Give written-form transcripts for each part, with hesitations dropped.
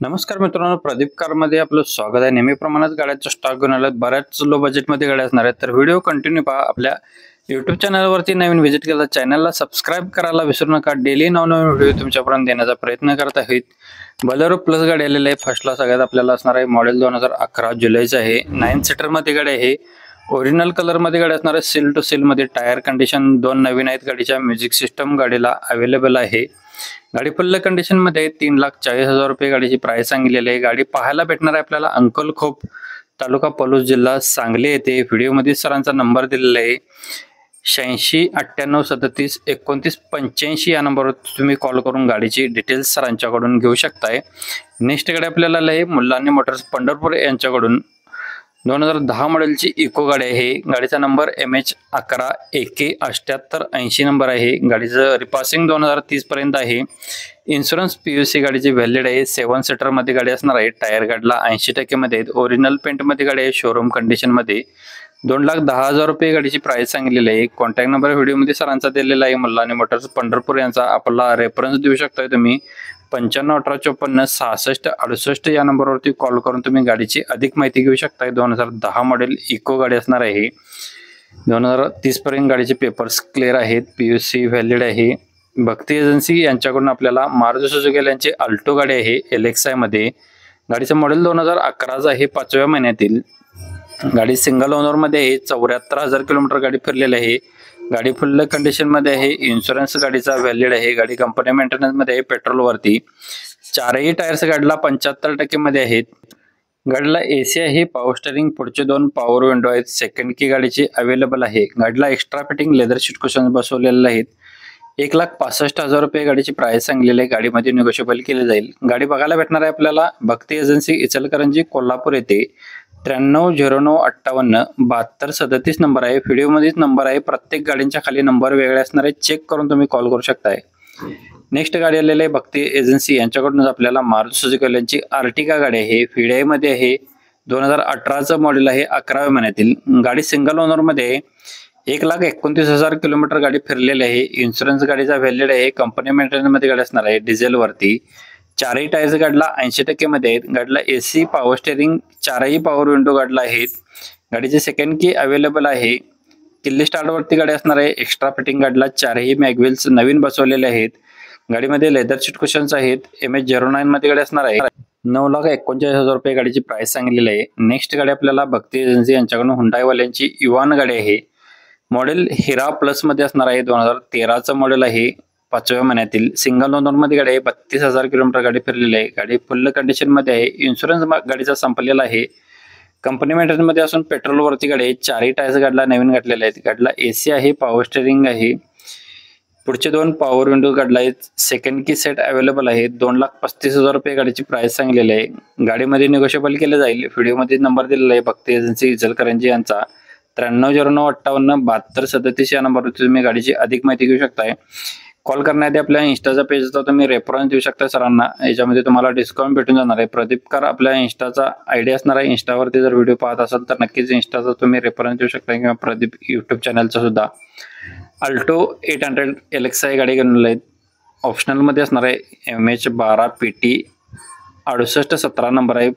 नमस्कार मित्रांनो, प्रदीप कारमध्ये आपलं स्वागत आहे। नेहमीप्रमाणेच गाड्यांचा स्टॉक घेऊन आलात। बऱ्याच लो बजेटमध्ये गाड्या असणार आहेत, तर व्हिडिओ कंटिन्यू पहा। आपल्या YouTube चॅनलवरती नवीन व्हिजिट केला, चॅनलला सबस्क्राइब करायला विसरू नका। डेली नवनवीन व्हिडिओ तुमच्यापर्यंत देण्याचा प्रयत्न करत आहे। बोलेरो प्लस गाडी आलेली आहे। फर्स्टला सगळ्यात आपल्याला असणार आहे मॉडेल 2011 जुलैचं आहे। 9 सीटर मध्ये गाडी आहे। ओरिजिनल कलर मध्ये गाडी असणार आहे। सील टू सील मध्ये टायर कंडिशन 2 नवीन आहेत। गाडीच्या म्युझिक सिस्टम गाडीला अवेलेबल आहे। गाडी फुल कंडिशन मध्ये 3,40,000 रुपये गाडीची प्राइस सांगितलेली आहे। गाडी पाहायला भेटणार आहे आपल्याला अंकलखोप, तालुका पलूस, जिल्हा सांगली येथे। व्हिडिओ मध्ये सरांचा नंबर दिलेला आहे 8698372985 या नंबरवर तुम्ही कॉल करून गाडीची डिटेल्स सरांच्याकडून घेऊ शकताय। नेक्स्ट गाडी आपल्याला आहे मुलानी मोटर्स पंढरपूर यांच्याकडून 2010 मॉडेलची इको गाडी आहे। गाडीचा नंबर MH11AK7880 नंबर आहे। गाडीचं रिपासिंग 2030 पर्यंत आहे। इन्शुरन्स PUC गाडीची व्हॅलिड आहे। 7 सीटर मध्ये गाडी असणार आहे। टायर गाडीला 80% मध्ये आहेत। ओरिजिनल पेंट मध्ये गाडी आहे। शोरूम कंडिशन मध्ये 2,10,000 रुपये गाडीची प्राइस सांगितलेली आहे। कॉन्टॅक्ट नंबर व्हिडिओ मध्ये सरांचा दिलेला आहे। मुलानी मोटर्स पंढरपूर यांचा आपला रेफरन्स देऊ शकताय तुम्ही। 9518546668 या नंबरवरती कॉल करून तुम्ही गाडीची अधिक माहिती घेऊ शकता। 2010 मॉडेल इको गाडी असणार आहे। 2030 पर्यंत गाडीचे पेपर्स क्लिअर आहेत। PUC व्हॅलिड आहे। भक्ती एजन्सी यांच्याकडून आपल्याला मारुती सुझुकी यांची अल्टो गाडी आहे LXI मध्ये। गाडीचं मॉडेल 2011 आहे। 5व्या महिन्यातील गाडी सिंगल ओनर मध्ये आहे। 74,000 किलोमीटर गाडी फिरलेली आहे। गाडी फुल कंडिशन मध्ये आहे। इन्शुरन्स गाडीचा व्हॅलिड आहे। गाडी कंपनी मेंटेनन्स मध्ये आहे पेट्रोल वरती। चारही टायर्स गाडीला 75% मध्ये आहेत। गाडीला AC आहे। पॉवर स्टीअरिंग, पुढचे 2 पॉवर विंडो आहेत। सेकंड की गाडीची अवेलेबल आहे। गाडीला extra fitting leather seat cushion बसवलेले आहेत। 1,65,000 रुपये गाडीची प्राइस सांगलेली आहे। गाडीमध्ये निगोशिएबल केले जाईल। गाडी बघायला भेटणार आहे आपल्याला भक्ती एजन्सी इचलकरंजी कोल्हापूर येथे। 930958 नंबर आहे। व्हिडिओ मध्येच नंबर आहे। प्रत्येक गाडींच्या खाली नंबर वेगळे असणार आहे। चेक करून तुम्ही कॉल करू शकताय। नेक्स्ट गाडी आलेली आहे भक्ती एजन्सी यांच्याकडून आपल्याला मारुती सुझुकी यांची आर्टिका गाडी आहे। VDI मध्ये आहे। 2018चं मॉडेल आहे। 11व्या महिन्यातील गाडी सिंगल ओनर मध्ये 1,29,000 किलोमीटर गाडी फिरलेली आहे। इन्शुरन्स गाडीचा व्हॅलिड आहे। कंपनी मेंटेनन्स मध्ये गाडी असणार आहे डिझेल वरती। चारही टायर्स गाडीला 80% मध्ये आहेत। गाडीला AC पॉवर स्टीअरिंग, चारही पॉवर विंडो गाडीला आहेत। गाडीचे सेकंड की अवेलेबल आहे। किल्ली स्टार्ट वरती गाडी असणार आहे। एक्स्ट्रा फिटिंग गाडीला चारही मॅगव्हील्स नवीन बसवलेले आहेत। गाडीमध्ये लेदर सीट कुशन्स आहेत। MH09 मध्ये गाडी असणार आहे। 9,39,000 रुपये गाडीची प्राइस सांगितलेली आहे। नेक्स्ट गाडी आपल्याला भक्ती एजन्सी यांच्याकडून हुंडाई वाल्यांची युवान गाडी आहे। मॉडेल हिरा प्लस मध्ये असणार आहे। 2013चं मॉडेल आहे। 5व्या महिन्यातील सिंगल ओनर मध्ये गाडी आहे। 32,000 किलोमीटर गाडी फिरलेली आहे। गाडी फुल कंडिशन मध्ये आहे। इन्शुरन्स गाडीचा संपलेला आहे। कंपनी मेंटेनन्स मध्ये असून पेट्रोल वरती गाडी आहे। चारही टायर्स गाडीला नवीन घातलेले आहेत। गाडीला AC आहे। पॉवर स्टीअरिंग आहे। पुढचे 2 पॉवर विंडो गाडीला आहेत। सेकंड की सेट अवेलेबल आहे। 2,35,000 रुपये गाडीची प्राइस सांगलेली आहे। गाडीमध्ये निगोशिएबल केले जाईल। व्हिडिओ मध्ये नंबर दिलेला आहे भक्ती एजन्सी इचलकरंजी यांचा 9309587237 या नंबरवर तुम्ही गाडीची अधिक माहिती घेऊ शकताय। कॉल करण्याआधी आपल्या इंस्टाचा पेजचा तुम्ही रेफरन्स देऊ शकता सरांना। याच्यामध्ये तुम्हाला डिस्काउंट भेटून जाणार आहे। प्रदीप कार आपल्या इंस्टाचा आयडी असणार आहे। इंस्टावरती जर व्हिडिओ पाहत असाल तर नक्कीच इंस्टाचा तुम्ही रेफरन्स देऊ शकता किंवा प्रदीप YouTube चॅनलचा सुद्धा। अल्टो 800 LXI गाडी घेऊन आहेत। ऑप्शनल मध्ये असणार आहे। MH12PT 6817 नंबर आहे।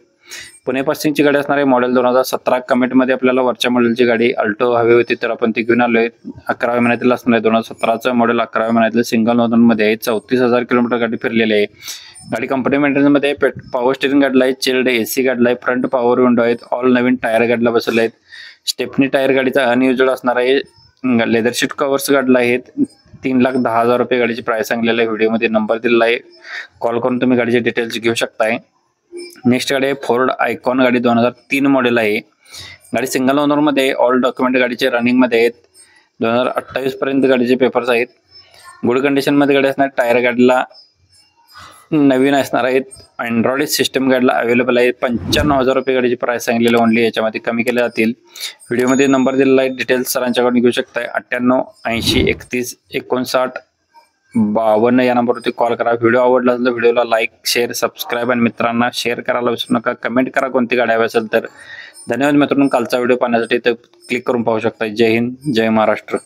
पुणे पासिंगची गाडी असणार आहे। मॉडेल 2017 कमेंट मध्ये आपल्याला वरच्या मॉडेलची गाडी अल्टो हवी होती तर आपण ती घेऊन आलोय। 11व्या महिन्यातील असणार आहे। 2017चं मॉडेल 11व्या महिन्यातील सिंगल ओनर मध्ये आहे। 34,000 किलोमीटर गाडी फिरलेली आहे। गाडी कंपनी मेंटेनन्स मध्ये आहे। पॉवर स्टीअरिंग गाडीला आहे। चिल्ड AC गाडीला आहे। फ्रंट पॉवर विंडो आहेत। ऑल नवीन टायर गाडीला बसवले आहेत। स्टेपनी टायर गाडीचा अनयुज्ड असणार आहे। लेदर सीट कव्हर्स गाडीला आहेत। 3,10,000 रुपये गाडीची प्राइस सांगलेली आहे। व्हिडिओ मध्ये नंबर दिलेला आहे। कॉल करून तुम्ही गाडीचे डिटेल्स घेऊ शकताय। नेक्स्ट गाडी आहे फोर्ड आयकॉन गाडी 2003 मॉडेल आहे। गाडी सिंगल ओनर मध्ये ऑल डॉक्युमेंट गाडीचे रनिंग मध्ये आहेत। 2028 पर्यंत गाडीचे पेपर्स आहेत। गुड कंडिशन मध्ये गाडी असणार। टायर गाडीला नवीन असणार आहेत। अँड्रॉइड सिस्टम गाडीला अवेलेबल आहे। 95,000 रुपये गाडीची प्राइस सांगितलेली ओनली। याच्यामध्ये कमी केले जातील। व्हिडिओ मध्ये नंबर दिलेला आहे। डिटेल्स सरांच्याकडून घेऊ शकताय। 9880315952 या नंबरवरती कॉल करा। व्हिडिओ आवडला असेल तर व्हिडिओला लाईक, शेअर, सबस्क्राईब आणि मित्रांना शेअर करायला विसरू नका। कमेंट करा कोणती गाडी हवी असेल तर। धन्यवाद मित्रांनो। कालचा व्हिडिओ पाहण्यासाठी तर क्लिक करून पाहू शकता। जय हिंद, जय महाराष्ट्र।